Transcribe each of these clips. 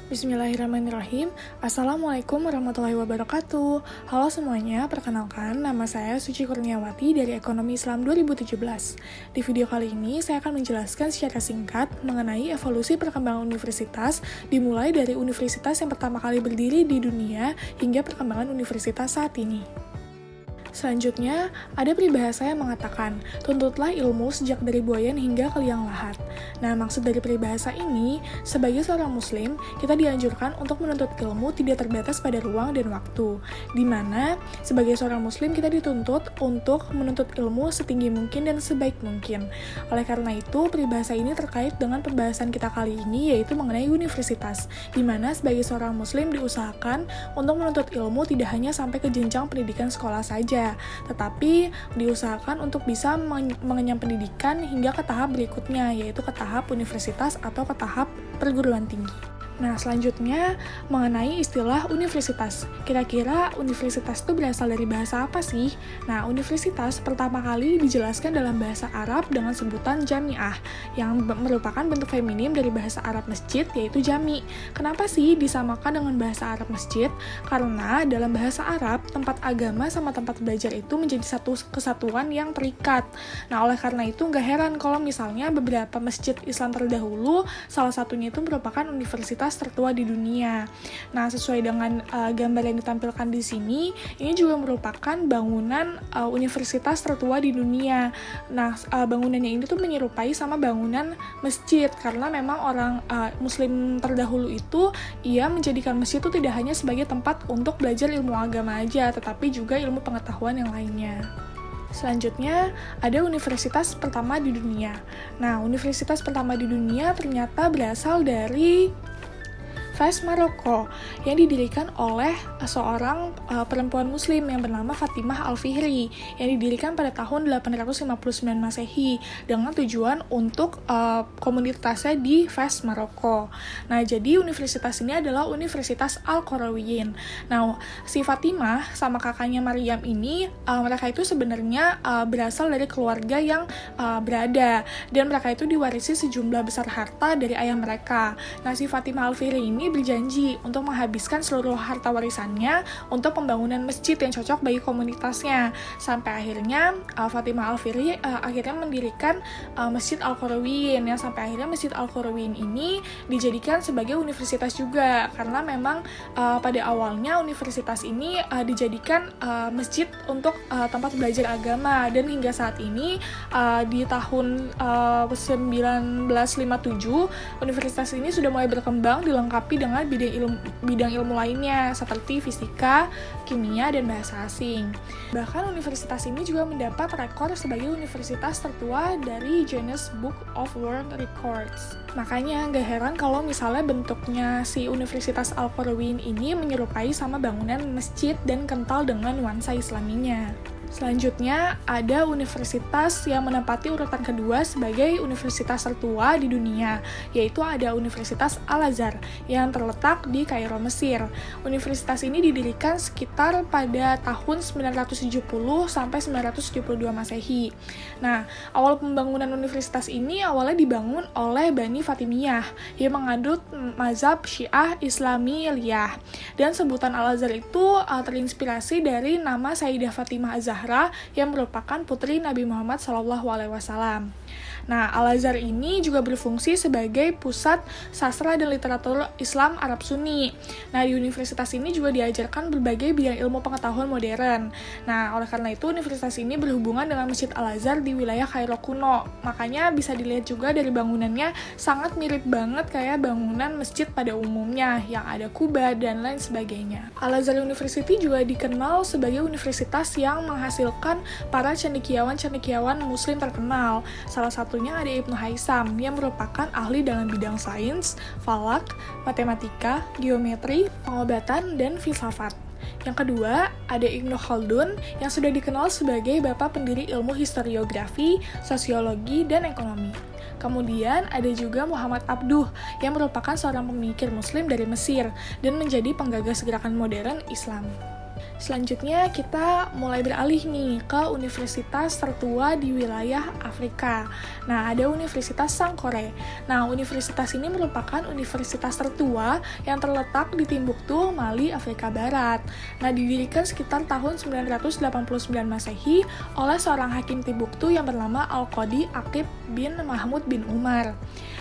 Bismillahirrahmanirrahim. Assalamualaikum warahmatullahi wabarakatuh. Halo semuanya, perkenalkan nama saya Suci Kurniawati dari Ekonomi Islam 2017. Di video kali ini saya akan menjelaskan secara singkat mengenai evolusi perkembangan universitas dimulai dari universitas yang pertama kali berdiri di dunia hingga perkembangan universitas saat ini. Selanjutnya, ada peribahasa yang mengatakan, tuntutlah ilmu sejak dari buayan hingga ke liang lahat. Nah, maksud dari peribahasa ini, sebagai seorang muslim, kita dianjurkan untuk menuntut ilmu tidak terbatas pada ruang dan waktu, di mana sebagai seorang muslim kita dituntut untuk menuntut ilmu setinggi mungkin dan sebaik mungkin. Oleh karena itu, peribahasa ini terkait dengan pembahasan kita kali ini, yaitu mengenai universitas, di mana sebagai seorang muslim diusahakan untuk menuntut ilmu tidak hanya sampai ke jenjang pendidikan sekolah saja, tetapi diusahakan untuk bisa mengenyam pendidikan hingga ke tahap berikutnya, yaitu ke tahap universitas atau ke tahap perguruan tinggi. Nah, selanjutnya mengenai istilah universitas. Kira-kira universitas itu berasal dari bahasa apa sih? Nah, universitas pertama kali dijelaskan dalam bahasa Arab dengan sebutan jami'ah, yang merupakan bentuk feminim dari bahasa Arab masjid, yaitu jami. Kenapa sih disamakan dengan bahasa Arab masjid? Karena dalam bahasa Arab, tempat agama sama tempat belajar itu menjadi satu kesatuan yang terikat. Nah, oleh karena itu nggak heran kalau misalnya beberapa masjid Islam terdahulu, salah satunya itu merupakan universitas tertua di dunia. Nah, sesuai dengan gambar yang ditampilkan di sini, ini juga merupakan bangunan universitas tertua di dunia. Nah, bangunannya ini tuh menyerupai sama bangunan masjid, karena memang orang muslim terdahulu itu, ia menjadikan masjid itu tidak hanya sebagai tempat untuk belajar ilmu agama aja, tetapi juga ilmu pengetahuan yang lainnya. Selanjutnya, ada universitas pertama di dunia. Nah, universitas pertama di dunia ternyata berasal dari Fes, Maroko, yang didirikan oleh seorang perempuan muslim yang bernama Fatimah Al-Fihri, yang didirikan pada tahun 859 Masehi dengan tujuan untuk komunitasnya di Fes, Maroko. Nah, jadi universitas ini adalah Universitas Al-Qarawiyyin. Nah, si Fatimah sama kakaknya Maryam ini, mereka itu sebenarnya berasal dari keluarga yang berada, dan mereka itu diwarisi sejumlah besar harta dari ayah mereka. Nah, si Fatimah Al-Fihri ini berjanji untuk menghabiskan seluruh harta warisannya untuk pembangunan masjid yang cocok bagi komunitasnya. Sampai akhirnya Fatimah Al-Fihri akhirnya mendirikan Masjid Al-Qarawiyyin, yang sampai akhirnya Masjid Al-Qarawiyyin ini dijadikan sebagai universitas juga, karena memang pada awalnya universitas ini dijadikan masjid untuk tempat belajar agama, dan hingga saat ini di tahun 1957 universitas ini sudah mulai berkembang dilengkapi dengan bidang ilmu lainnya seperti fisika, kimia, dan bahasa asing. Bahkan universitas ini juga mendapat rekor sebagai universitas tertua dari Guinness Book of World Records. Makanya nggak heran kalau misalnya bentuknya si Universitas Al-Qarawiyyin ini menyerupai sama bangunan masjid dan kental dengan nuansa Islaminya. Selanjutnya, ada universitas yang menempati urutan kedua sebagai universitas tertua di dunia, yaitu ada Universitas Al-Azhar yang terletak di Kairo, Mesir. Universitas ini didirikan sekitar pada tahun 970 sampai 972 Masehi. Nah, awal pembangunan universitas ini awalnya dibangun oleh Bani Fatimiyah yang mengadut mazhab Syiah Islamiyah, dan sebutan Al-Azhar itu terinspirasi dari nama Sayyidah Fatimah Az-Zahra yang merupakan putri Nabi Muhammad SAW. Nah, Al-Azhar ini juga berfungsi sebagai pusat sastra dan literatur Islam Arab Sunni. Nah, di universitas ini juga diajarkan berbagai bidang ilmu pengetahuan modern. Nah, oleh karena itu, universitas ini berhubungan dengan Masjid Al-Azhar di wilayah Kairo kuno. Makanya bisa dilihat juga dari bangunannya sangat mirip banget kayak bangunan masjid pada umumnya, yang ada kubah dan lain sebagainya. Al-Azhar University juga dikenal sebagai universitas yang menghasilkan para cendekiawan-cendekiawan muslim terkenal. Salah satunya ada Ibnu Haisam yang merupakan ahli dalam bidang sains, falak, matematika, geometri, pengobatan, dan filsafat. Yang kedua, ada Ibnu Khaldun yang sudah dikenal sebagai bapak pendiri ilmu historiografi, sosiologi, dan ekonomi. Kemudian ada juga Muhammad Abduh yang merupakan seorang pemikir muslim dari Mesir dan menjadi penggagas gerakan modern Islam. Selanjutnya kita mulai beralih nih ke universitas tertua di wilayah Afrika. Nah, ada Universitas Sankore. Nah, universitas ini merupakan universitas tertua yang terletak di Timbuktu, Mali, Afrika Barat. Nah, didirikan sekitar tahun 989 Masehi oleh seorang hakim Timbuktu yang bernama Al-Qadi Aqib bin Mahmud bin Umar.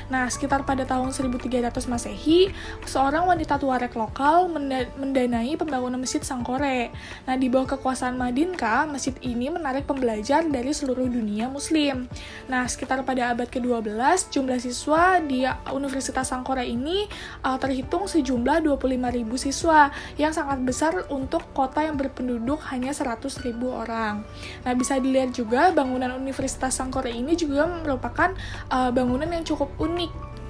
Nah, sekitar pada tahun 1300 Masehi, seorang wanita Tuareg lokal mendanai pembangunan Masjid Sankore. Nah, di bawah kekuasaan Madinka, masjid ini menarik pembelajar dari seluruh dunia muslim. Nah, sekitar pada abad ke-12, jumlah siswa di Universitas Sankore ini terhitung sejumlah 25.000 siswa, yang sangat besar untuk kota yang berpenduduk hanya 100.000 orang. Nah, bisa dilihat juga bangunan Universitas Sankore ini juga merupakan bangunan yang cukup unik.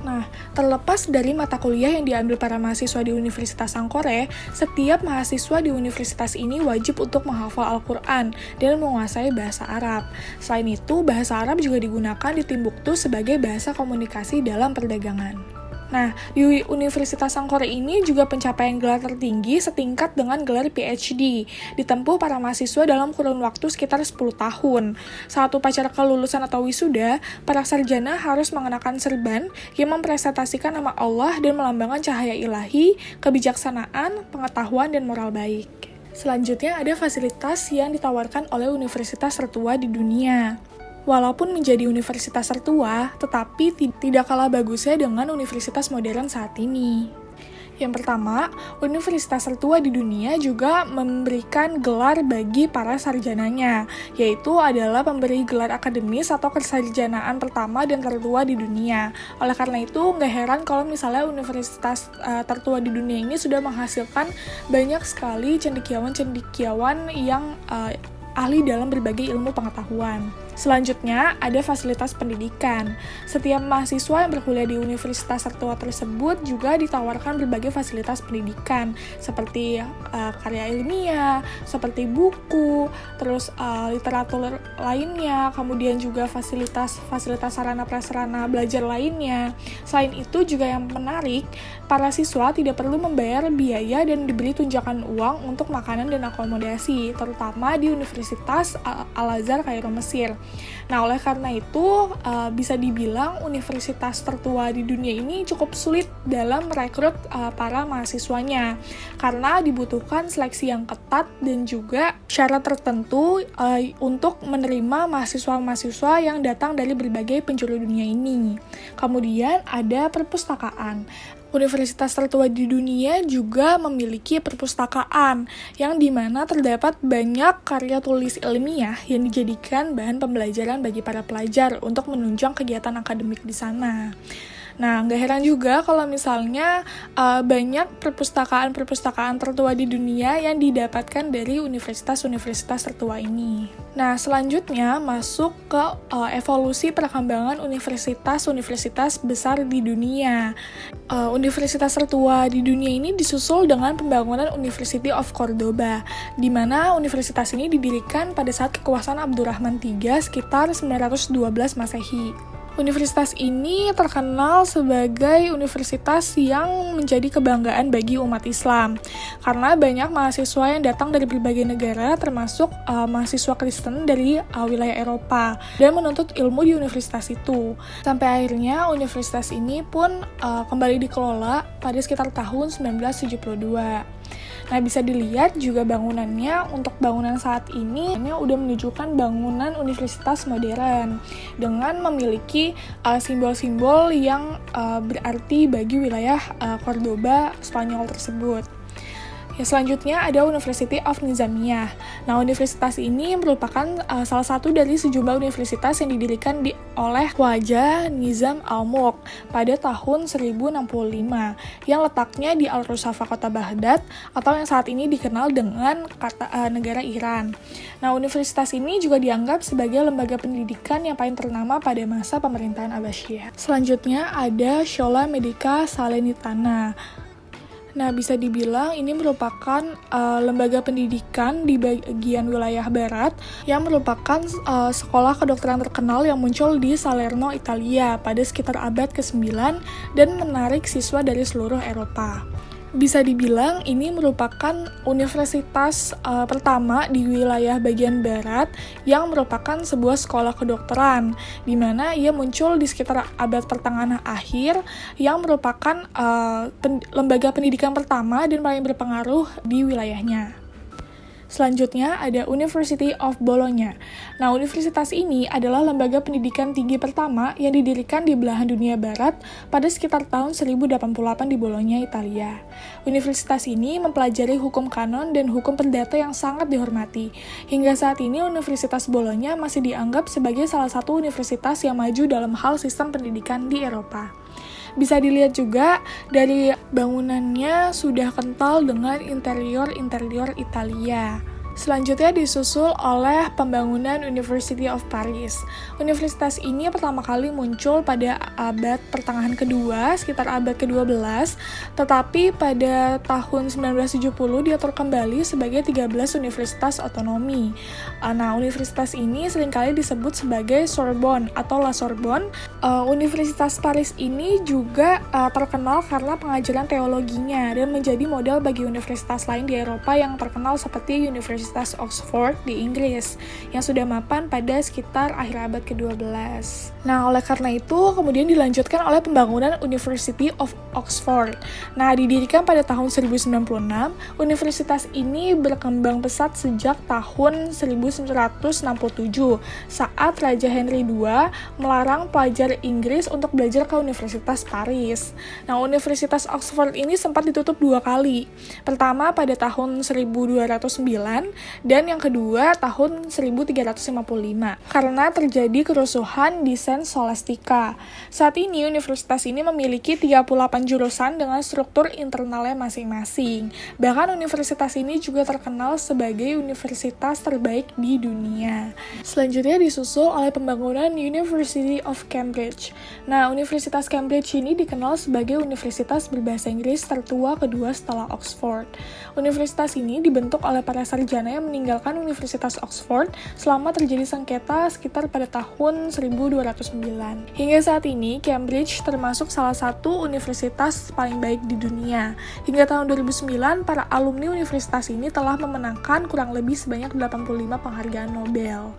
Nah, terlepas dari mata kuliah yang diambil para mahasiswa di Universitas Sankore, setiap mahasiswa di universitas ini wajib untuk menghafal Al-Quran dan menguasai bahasa Arab. Selain itu, bahasa Arab juga digunakan di Timbuktu sebagai bahasa komunikasi dalam perdagangan. Nah, di Universitas Sankore ini juga pencapaian gelar tertinggi setingkat dengan gelar PhD, ditempuh para mahasiswa dalam kurun waktu sekitar 10 tahun. Saat upacara kelulusan atau wisuda, para sarjana harus mengenakan serban yang mempresentasikan nama Allah dan melambangkan cahaya ilahi, kebijaksanaan, pengetahuan, dan moral baik. Selanjutnya ada fasilitas yang ditawarkan oleh universitas tertua di dunia. Walaupun menjadi universitas tertua, tetapi tidak kalah bagusnya dengan universitas modern saat ini. Yang pertama, universitas tertua di dunia juga memberikan gelar bagi para sarjananya, yaitu adalah pemberi gelar akademis atau kesarjanaan pertama dan tertua di dunia. Oleh karena itu, nggak heran kalau misalnya universitas tertua di dunia ini sudah menghasilkan banyak sekali cendekiawan-cendekiawan yang ahli dalam berbagai ilmu pengetahuan. Selanjutnya, ada fasilitas pendidikan. Setiap mahasiswa yang berkuliah di universitas tertua tersebut juga ditawarkan berbagai fasilitas pendidikan, seperti karya ilmiah, seperti buku, terus literatur lainnya, kemudian juga fasilitas sarana prasarana belajar lainnya. Selain itu juga yang menarik, para siswa tidak perlu membayar biaya dan diberi tunjangan uang untuk makanan dan akomodasi, terutama di Universitas Al-Azhar Kairo, Mesir. Nah, oleh karena itu, bisa dibilang universitas tertua di dunia ini cukup sulit dalam merekrut para mahasiswanya, karena dibutuhkan seleksi yang ketat dan juga syarat tertentu untuk menerima mahasiswa-mahasiswa yang datang dari berbagai penjuru dunia ini. Kemudian ada perpustakaan. Universitas tertua di dunia juga memiliki perpustakaan yang dimana terdapat banyak karya tulis ilmiah yang dijadikan bahan pembelajaran bagi para pelajar untuk menunjang kegiatan akademik di sana. Nah, nggak heran juga kalau misalnya banyak perpustakaan tertua di dunia yang didapatkan dari universitas-universitas tertua ini. Nah, selanjutnya masuk ke evolusi perkembangan universitas-universitas besar di dunia. Universitas tertua di dunia ini disusul dengan pembangunan University of Cordoba, di mana universitas ini didirikan pada saat kekuasaan Abdurrahman III sekitar 912 Masehi. Universitas ini terkenal sebagai universitas yang menjadi kebanggaan bagi umat Islam, karena banyak mahasiswa yang datang dari berbagai negara, termasuk mahasiswa Kristen dari wilayah Eropa, dan menuntut ilmu di universitas itu. Sampai akhirnya universitas ini pun kembali dikelola pada sekitar tahun 1972. Nah, bisa dilihat juga bangunannya, untuk bangunan saat ini udah menunjukkan bangunan universitas modern dengan memiliki simbol-simbol yang berarti bagi wilayah Cordoba, Spanyol tersebut. Ya, selanjutnya ada University of Nizamiyah. Nah, universitas ini merupakan salah satu dari sejumlah universitas yang didirikan oleh Khwaja Nizam al-Mulk pada tahun 1065, yang letaknya di Al-Rusafa, kota Baghdad, atau yang saat ini dikenal dengan negara Iran. Nah, universitas ini juga dianggap sebagai lembaga pendidikan yang paling ternama pada masa pemerintahan Abbasiyah. Selanjutnya ada Shola Medica Salernitana. Nah, bisa dibilang ini merupakan lembaga pendidikan di bagian wilayah barat yang merupakan sekolah kedokteran terkenal yang muncul di Salerno, Italia pada sekitar abad ke-9 dan menarik siswa dari seluruh Eropa. Bisa dibilang ini merupakan universitas pertama di wilayah bagian barat yang merupakan sebuah sekolah kedokteran, di mana ia muncul di sekitar abad pertengahan akhir, yang merupakan lembaga pendidikan pertama dan paling berpengaruh di wilayahnya. Selanjutnya ada University of Bologna. Nah, universitas ini adalah lembaga pendidikan tinggi pertama yang didirikan di belahan dunia barat pada sekitar tahun 1088 di Bologna, Italia. Universitas ini mempelajari hukum kanon dan hukum perdata yang sangat dihormati. Hingga saat ini, Universitas Bologna masih dianggap sebagai salah satu universitas yang maju dalam hal sistem pendidikan di Eropa. Bisa dilihat juga dari bangunannya sudah kental dengan interior-interior Italia. Selanjutnya disusul oleh pembangunan University of Paris. Universitas ini pertama kali muncul pada abad pertengahan kedua, sekitar abad ke-12, tetapi pada tahun 1970 diatur kembali sebagai 13 universitas otonomi. Nah, universitas ini seringkali disebut sebagai Sorbonne atau La Sorbonne. Universitas Paris ini juga terkenal karena pengajaran teologinya dan menjadi model bagi universitas lain di Eropa yang terkenal seperti Universitas Oxford di Inggris yang sudah mapan pada sekitar akhir abad ke-12. Nah, oleh karena itu kemudian dilanjutkan oleh pembangunan University of Oxford. Nah, didirikan pada tahun 1096, universitas ini berkembang pesat sejak tahun 1967 saat Raja Henry II melarang pelajar Inggris untuk belajar ke Universitas Paris. Nah, Universitas Oxford ini sempat ditutup 2 kali. Pertama pada tahun 1209 dan yang kedua tahun 1355 karena terjadi kerusuhan di Saint Scholastica. Saat ini universitas ini memiliki 38 jurusan dengan struktur internalnya masing-masing. Bahkan universitas ini juga terkenal sebagai universitas terbaik di dunia. Selanjutnya disusul oleh pembangunan University of Cambridge. Nah, Universitas Cambridge ini dikenal sebagai universitas berbahasa Inggris tertua kedua setelah Oxford. Universitas ini dibentuk oleh para sarjana yang meninggalkan Universitas Oxford selama terjadi sengketa sekitar pada tahun 1209. Hingga saat ini, Cambridge termasuk salah satu universitas paling baik di dunia. Hingga tahun 2009, para alumni universitas ini telah memenangkan kurang lebih sebanyak 85 penghargaan Nobel.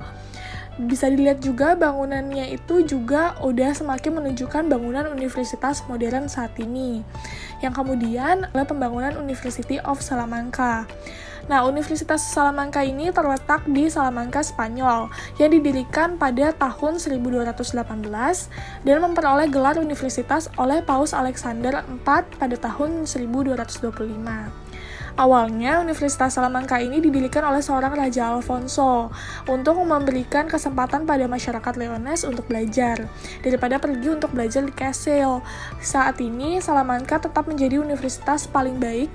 Bisa dilihat juga bangunannya itu juga udah semakin menunjukkan bangunan universitas modern saat ini. Yang kemudian adalah pembangunan University of Salamanca. Nah, Universitas Salamanca ini terletak di Salamanca, Spanyol, yang didirikan pada tahun 1218 dan memperoleh gelar universitas oleh Paus Alexander IV pada tahun 1225. Awalnya, Universitas Salamanca ini didirikan oleh seorang Raja Alfonso untuk memberikan kesempatan pada masyarakat Leones untuk belajar, daripada pergi untuk belajar di Kassel. Saat ini, Salamanca tetap menjadi universitas paling baik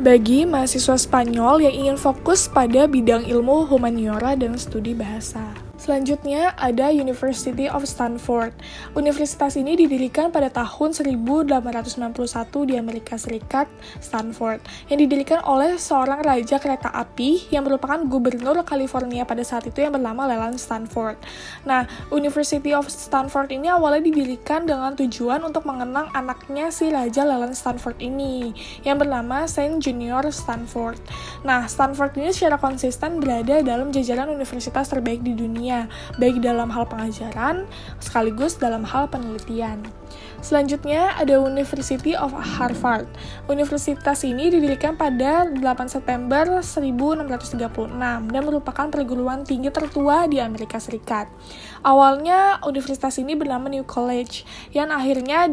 bagi mahasiswa Spanyol yang ingin fokus pada bidang ilmu humaniora dan studi bahasa. Selanjutnya ada University of Stanford. Universitas ini didirikan pada tahun 1891 di Amerika Serikat, Stanford, yang didirikan oleh seorang raja kereta api yang merupakan gubernur California pada saat itu yang bernama Leland Stanford. Nah, University of Stanford ini awalnya didirikan dengan tujuan untuk mengenang anaknya si Raja Leland Stanford ini, yang bernama Saint Junior Stanford. Nah, Stanford ini secara konsisten berada dalam jajaran universitas terbaik di dunia, baik dalam hal pengajaran sekaligus dalam hal penelitian. Selanjutnya ada University of Harvard. Universitas ini didirikan pada 8 September 1636 dan merupakan perguruan tinggi tertua di Amerika Serikat. Awalnya universitas ini bernama New College yang akhirnya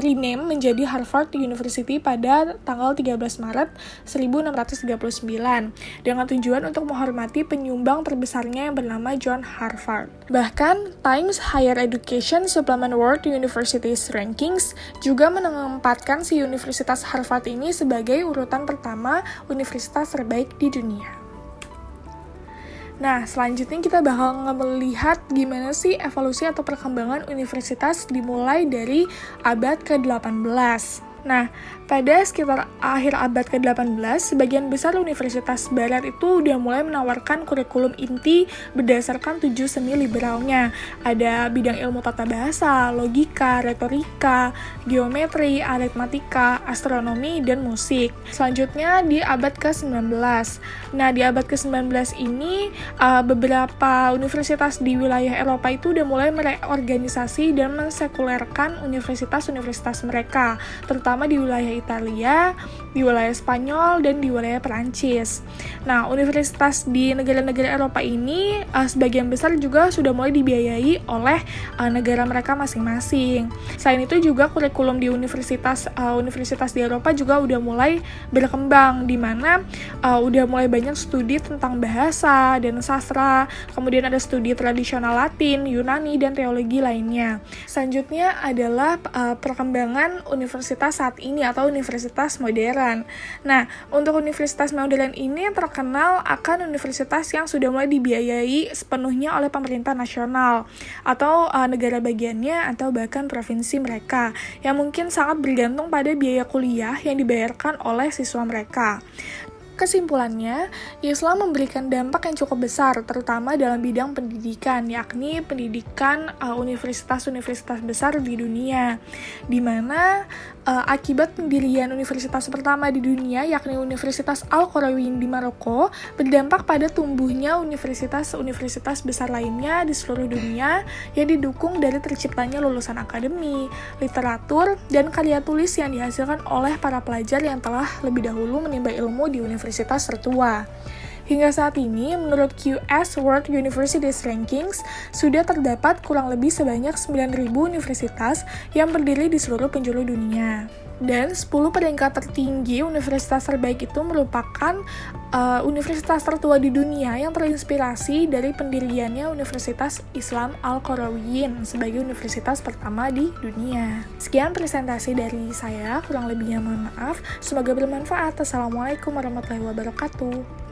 rename menjadi Harvard University pada tanggal 13 Maret 1639 dengan tujuan untuk menghormati penyumbang terbesarnya yang bernama John Harvard. Bahkan Times Higher Education Supplement World Universities Rankings juga menempatkan si Universitas Harvard ini sebagai urutan pertama universitas terbaik di dunia. Nah, selanjutnya kita bakal melihat gimana sih evolusi atau perkembangan universitas dimulai dari abad ke-18. Nah, Pada sekitar akhir abad ke-18, sebagian besar universitas barat itu udah mulai menawarkan kurikulum inti berdasarkan 7 seni liberalnya. Ada bidang ilmu tata bahasa, logika, retorika, geometri, aritmatika, astronomi, dan musik. Selanjutnya di abad ke-19. Nah, di abad ke-19 ini beberapa universitas di wilayah Eropa itu udah mulai mereorganisasi dan mensekulerkan universitas-universitas mereka, terutama di wilayah Italia, di wilayah Spanyol, dan di wilayah Perancis. Nah, universitas di negara-negara Eropa ini sebagian besar juga sudah mulai dibiayai oleh negara mereka masing-masing. Selain itu juga kurikulum di universitas di Eropa juga udah mulai berkembang, di mana udah mulai banyak studi tentang bahasa dan sastra, kemudian ada studi tradisional Latin, Yunani, dan teologi lainnya. Selanjutnya adalah perkembangan universitas saat ini atau universitas modern. Nah, untuk universitas modern ini terkenal akan universitas yang sudah mulai dibiayai sepenuhnya oleh pemerintah nasional atau negara bagiannya atau bahkan provinsi mereka, yang mungkin sangat bergantung pada biaya kuliah yang dibayarkan oleh siswa mereka. Kesimpulannya, Islam memberikan dampak yang cukup besar, terutama dalam bidang pendidikan, yakni pendidikan universitas-universitas besar di dunia, di mana akibat pendirian universitas pertama di dunia, yakni Universitas Al-Qarawiyyin di Maroko, berdampak pada tumbuhnya universitas-universitas besar lainnya di seluruh dunia yang didukung dari terciptanya lulusan akademi, literatur, dan karya tulis yang dihasilkan oleh para pelajar yang telah lebih dahulu menimba ilmu di universitas tertua. Hingga saat ini, menurut QS World Universities Rankings, sudah terdapat kurang lebih sebanyak 9.000 universitas yang berdiri di seluruh penjuru dunia. Dan 10 peringkat tertinggi universitas terbaik itu merupakan universitas tertua di dunia yang terinspirasi dari pendiriannya Universitas Islam Al-Qarawiyyin sebagai universitas pertama di dunia. Sekian presentasi dari saya, kurang lebihnya mohon maaf. Semoga bermanfaat. Assalamualaikum warahmatullahi wabarakatuh.